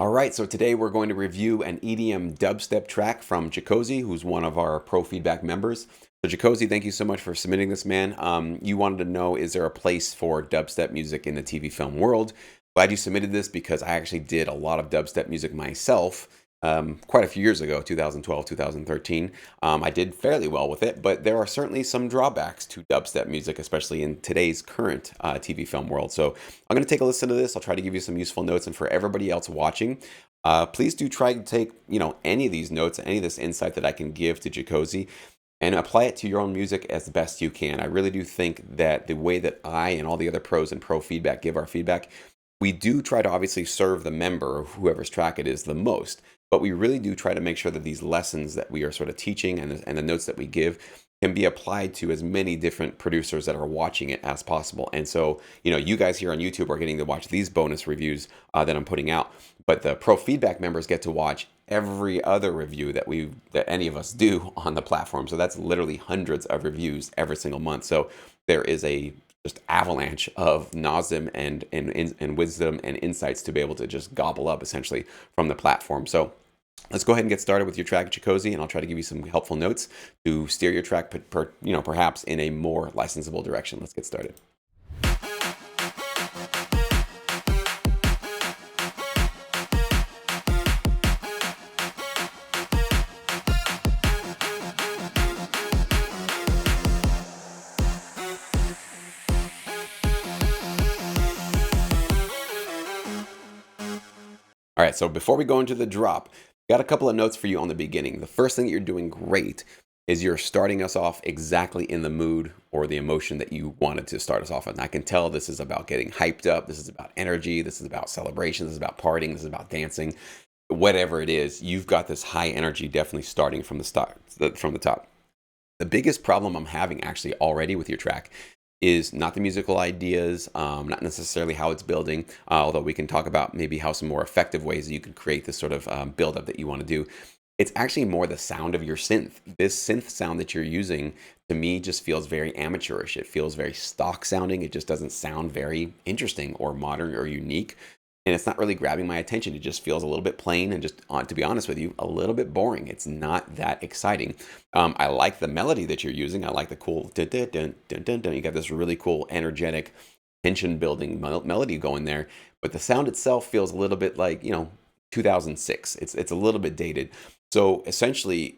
All right, so today we're going to review an EDM dubstep track from Jacozy, who's one of our pro feedback members. So Jacozy, thank you so much for submitting this, man. You wanted to know, is there a place for dubstep music in the TV film world? Glad you submitted this because I actually did a lot of dubstep music myself quite a few years ago, 2012, 2013. I did fairly well with it, but there are certainly some drawbacks to dubstep music, especially in today's current TV film world. So I'm going to take a listen to this. I'll try to give you some useful notes, and for everybody else watching, please do try to take any of these notes, any of this insight that I can give to Jacozy, and apply it to your own music as best you can. I really do think that the way that I and all the other pros and pro feedback give our feedback, we do try to obviously serve the member, whoever's track it is, the most. But we really do try to make sure that these lessons that we are sort of teaching and the notes that we give can be applied to as many different producers that are watching it as possible. And so, you guys here on YouTube are getting to watch these bonus reviews that I'm putting out. But the pro feedback members get to watch every other review that any of us do on the platform. So that's literally hundreds of reviews every single month. So there is a just avalanche of nosdom and wisdom and insights to be able to just gobble up essentially from the platform. So let's go ahead and get started with your track, Jacozy, and I'll try to give you some helpful notes to steer your track, perhaps in a more licensable direction. Let's get started. All right, so before we go into the drop, got a couple of notes for you on the beginning. The first thing that you're doing great is you're starting us off exactly in the mood or the emotion that you wanted to start us off with. And I can tell this is about getting hyped up. This is about energy. This is about celebration. This is about partying. This is about dancing. Whatever it is, you've got this high energy definitely starting from the start, from the top. The biggest problem I'm having actually already with your track is not the musical ideas, not necessarily how it's building, although we can talk about maybe how some more effective ways that you can create this sort of buildup that you want to do. It's actually more the sound of your synth. This synth sound that you're using, to me, just feels very amateurish. It feels very stock sounding. It just doesn't sound very interesting or modern or unique. And it's not really grabbing my attention. It just feels a little bit plain and just, to be honest with you, a little bit boring. It's not that exciting. I like the melody that you're using. I like the cool dun, dun, dun, dun, dun, dun. You got this really cool, energetic, tension-building melody going there. But the sound itself feels a little bit like, 2006. It's a little bit dated. So essentially,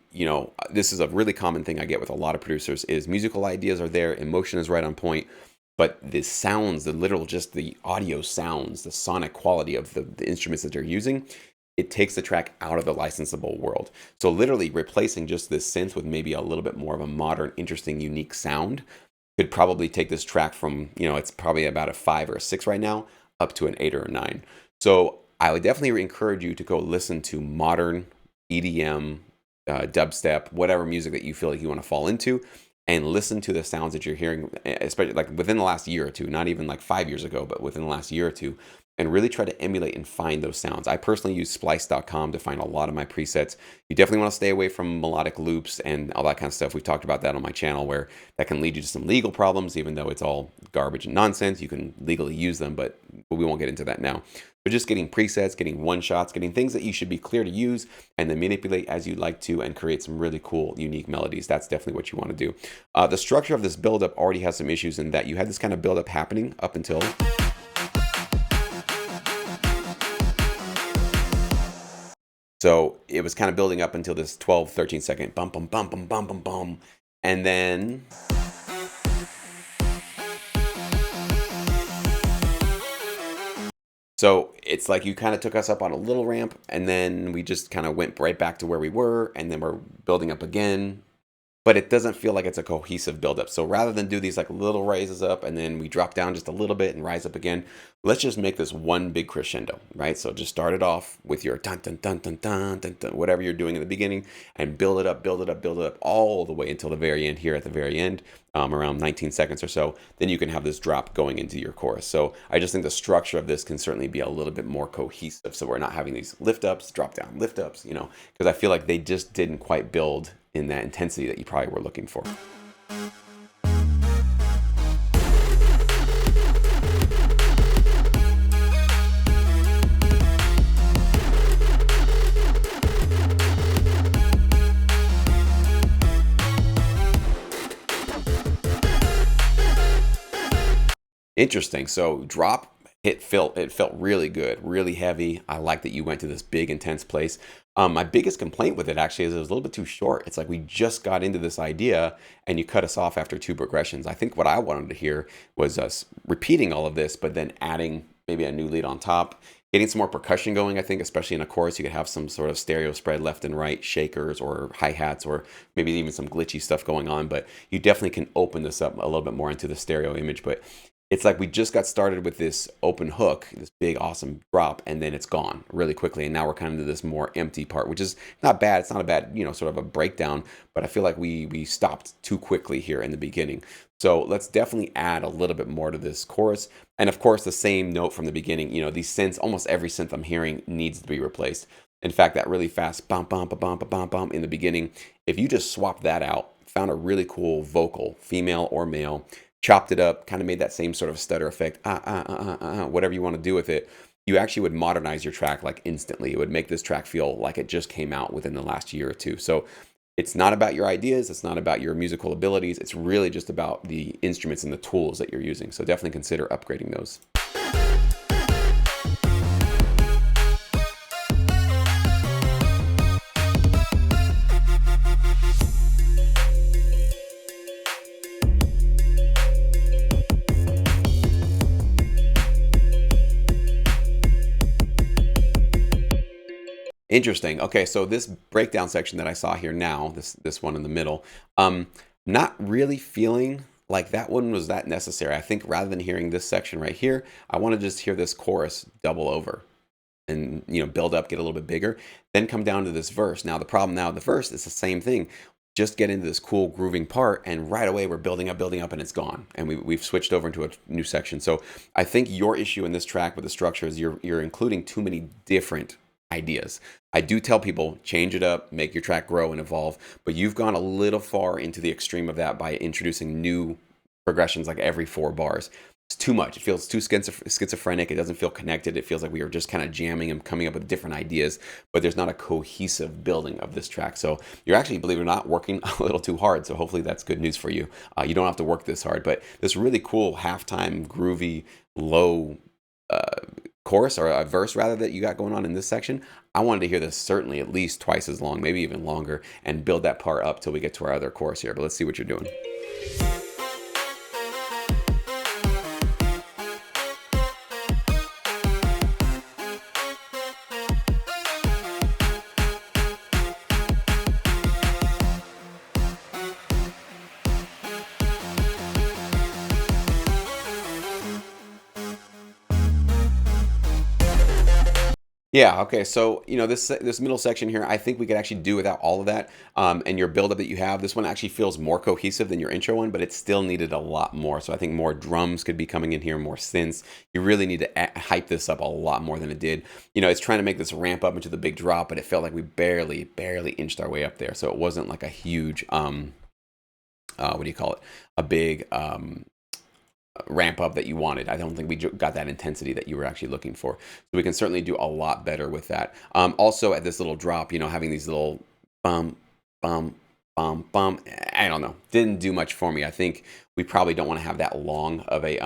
this is a really common thing I get with a lot of producers is musical ideas are there, emotion is right on point, but the sounds, just the audio sounds, the sonic quality of the instruments that they're using, it takes the track out of the licensable world. So literally replacing just this synth with maybe a little bit more of a modern, interesting, unique sound could probably take this track from, it's probably about a 5 or a 6 right now, up to an 8 or a 9. So I would definitely encourage you to go listen to modern EDM, dubstep, whatever music that you feel like you want to fall into, and listen to the sounds that you're hearing, especially like within the last year or two, not even like 5 years ago, but within the last year or two, and really try to emulate and find those sounds. I personally use splice.com to find a lot of my presets. You definitely want to stay away from melodic loops and all that kind of stuff. We've talked about that on my channel, where that can lead you to some legal problems, even though it's all garbage and nonsense. You can legally use them, but we won't get into that now. But just getting presets, getting one-shots, getting things that you should be clear to use and then manipulate as you'd like to and create some really cool, unique melodies. That's definitely what you want to do. The structure of this buildup already has some issues in that you had this kind of buildup happening up until... So it was kind of building up until this 12, 13 second bum, bum, bum, bum, bum, bum, bum. And then... So it's like you kind of took us up on a little ramp, and then we just kind of went right back to where we were, and then we're building up again. But it doesn't feel like it's a cohesive buildup. So rather than do these like little rises up and then we drop down just a little bit and rise up again, let's just make this one big crescendo, right? So just start it off with your dun dun dun dun dun dun dun, whatever you're doing in the beginning, and build it up, build it up, build it up all the way until the very end here at the very end, around 19 seconds or so. Then you can have this drop going into your chorus. So I just think the structure of this can certainly be a little bit more cohesive. So we're not having these lift ups, drop down, lift ups, because I feel like they just didn't quite build in that intensity that you probably were looking for. Interesting. So drop it felt really good, really heavy. I like that you went to this big intense place. My biggest complaint with it actually is it was a little bit too short. It's like we just got into this idea and you cut us off after two progressions. I think what I wanted to hear was us repeating all of this, but then adding maybe a new lead on top, getting some more percussion going. I think especially in a chorus, you could have some sort of stereo spread left and right, shakers or hi-hats, or maybe even some glitchy stuff going on. But you definitely can open this up a little bit more into the stereo image. But it's like we just got started with this open hook, this big awesome drop, and then it's gone really quickly. And now we're kind of into this more empty part, which is not bad. It's not a bad, sort of a breakdown, but I feel like we stopped too quickly here in the beginning. So let's definitely add a little bit more to this chorus. And of course, the same note from the beginning, these synths, almost every synth I'm hearing needs to be replaced. In fact, that really fast bum bum bum bum bum bum in the beginning, if you just swap that out, found a really cool vocal, female or male, chopped it up, kind of made that same sort of stutter effect, whatever you want to do with it, you actually would modernize your track like instantly. It would make this track feel like it just came out within the last year or two. So it's not about your ideas, it's not about your musical abilities, it's really just about the instruments and the tools that you're using. So definitely consider upgrading those. Interesting. Okay, so this breakdown section that I saw here now, this one in the middle, not really feeling like that one was that necessary. I think rather than hearing this section right here, I want to just hear this chorus double over and build up, get a little bit bigger, then come down to this verse. Now the problem now, the verse is the same thing. Just get into this cool grooving part, and right away we're building up, and it's gone. And we've switched over into a new section. So I think your issue in this track with the structure is you're including too many different ideas. I do tell people, change it up, make your track grow and evolve, but you've gone a little far into the extreme of that by introducing new progressions like every 4 bars. It's too much. It feels too schizophrenic. It doesn't feel connected. It feels like we are just kind of jamming and coming up with different ideas, but there's not a cohesive building of this track. So you're actually, believe it or not, working a little too hard. So hopefully that's good news for you. You don't have to work this hard, but this really cool halftime, groovy, low chorus, or a verse rather, that you got going on in this section, I wanted to hear this certainly at least twice as long, maybe even longer, and build that part up till we get to our other chorus here. But let's see what you're doing. Yeah, okay. So, this middle section here, I think we could actually do without all of that. And your buildup that you have, this one actually feels more cohesive than your intro one, but it still needed a lot more. So I think more drums could be coming in here, more synths. You really need to hype this up a lot more than it did. It's trying to make this ramp up into the big drop, but it felt like we barely inched our way up there. So it wasn't like a huge, what do you call it? A big, ramp up that you wanted. I don't think we got that intensity that you were actually looking for. So we can certainly do a lot better with that. Also at this little drop, having these little bum, bum, bum, bum, I don't know, didn't do much for me. I think we probably don't want to have that long of a,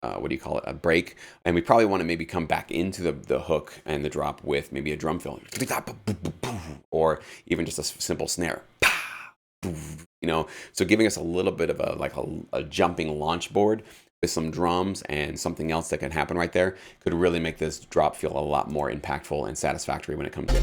what do you call it, a break. And we probably want to maybe come back into the hook and the drop with maybe a drum fill, or even just a simple snare. So giving us a little bit of a jumping launch board with some drums and something else that can happen right there could really make this drop feel a lot more impactful and satisfactory when it comes in.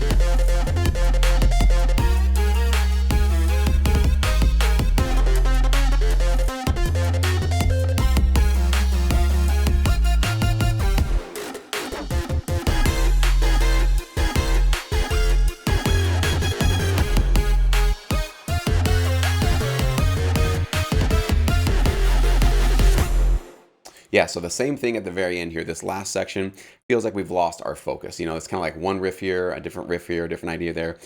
Yeah, so the same thing at the very end here. This last section feels like we've lost our focus. It's kind of like one riff here, a different idea there.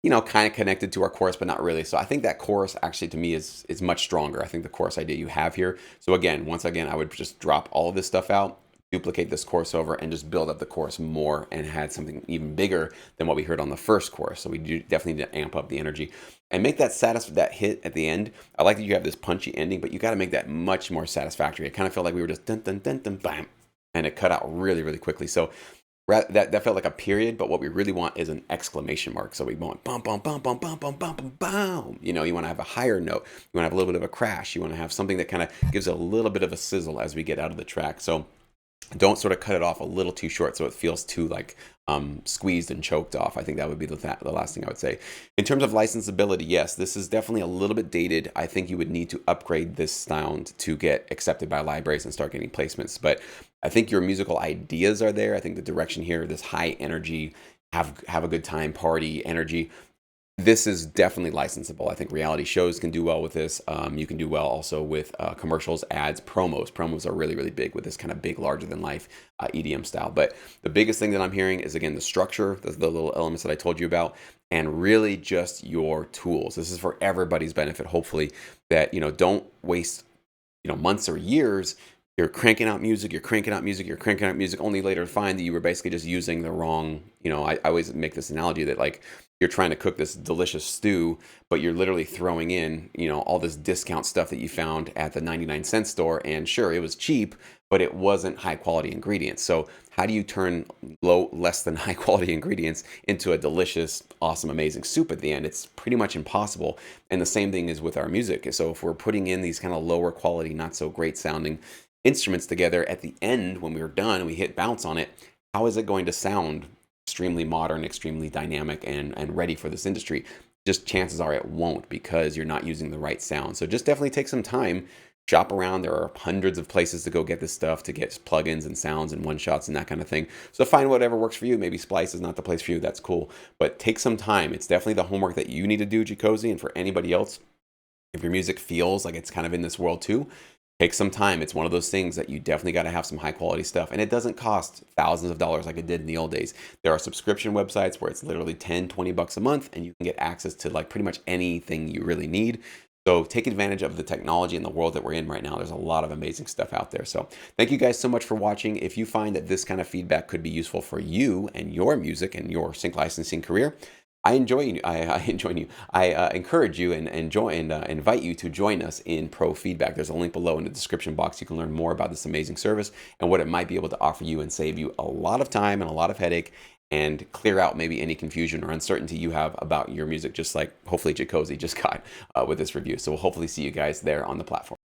Kind of connected to our chorus, but not really. So I think that chorus actually to me is much stronger. I think the chorus idea you have here. So once again, I would just drop all of this stuff out, duplicate this chorus over and just build up the chorus more and had something even bigger than what we heard on the first chorus. So we do definitely need to amp up the energy and make that that hit at the end. I like that you have this punchy ending, but you got to make that much more satisfactory. I kind of felt like we were just dun dun dun dun bam, and it cut out really, really quickly. So that felt like a period, but what we really want is an exclamation mark. So we want bum bum bum bum bum bum bum bum bum. You know, you want to have a higher note. You want to have a little bit of a crash. You want to have something that kind of gives a little bit of a sizzle as we get out of the track. So don't sort of cut it off a little too short so it feels too like squeezed and choked off. I think that would be the last thing I would say. In terms of licensability, yes, this is definitely a little bit dated. I think you would need to upgrade this sound to get accepted by libraries and start getting placements. But I think your musical ideas are there. I think the direction here, this high energy, have a good time, party energy, this is definitely licensable. I think reality shows can do well with this. You can do well also with commercials, ads, promos. Promos are really, really big with this kind of big, larger than life EDM style. But the biggest thing that I'm hearing is, again, the structure, the little elements that I told you about, and really just your tools. This is for everybody's benefit, hopefully, that, don't waste, months or years. You're cranking out music, you're cranking out music, you're cranking out music, only later to find that you were basically just using the wrong, I always make this analogy that like you're trying to cook this delicious stew, but you're literally throwing in, all this discount stuff that you found at the 99-cent store. And sure, it was cheap, but it wasn't high quality ingredients. So how do you turn less than high quality ingredients into a delicious, awesome, amazing soup at the end? It's pretty much impossible. And the same thing is with our music. So if we're putting in these kind of lower quality, not so great sounding instruments together at the end, when we're done and we hit bounce on it, how is it going to sound extremely modern, extremely dynamic, and ready for this industry? Just chances are it won't, because you're not using the right sound. So just definitely take some time, shop around. There are hundreds of places to go get this stuff, to get plugins and sounds and one shots and that kind of thing. So find whatever works for you. Maybe Splice is not the place for you. That's cool. But take some time. It's definitely the homework that you need to do, Jacozy, and for anybody else, if your music feels like it's kind of in this world too, take some time. It's one of those things that you definitely got to have some high quality stuff. And it doesn't cost thousands of dollars like it did in the old days. There are subscription websites where it's literally 10, 20 bucks a month, and you can get access to like pretty much anything you really need. So take advantage of the technology in the world that we're in right now. There's a lot of amazing stuff out there. So thank you guys so much for watching. If you find that this kind of feedback could be useful for you and your music and your sync licensing career, I encourage you and invite you to join us in Pro Feedback. There's a link below in the description box. You can learn more about this amazing service and what it might be able to offer you and save you a lot of time and a lot of headache, and clear out maybe any confusion or uncertainty you have about your music, just like hopefully Jacozy just got with this review. So we'll hopefully see you guys there on the platform.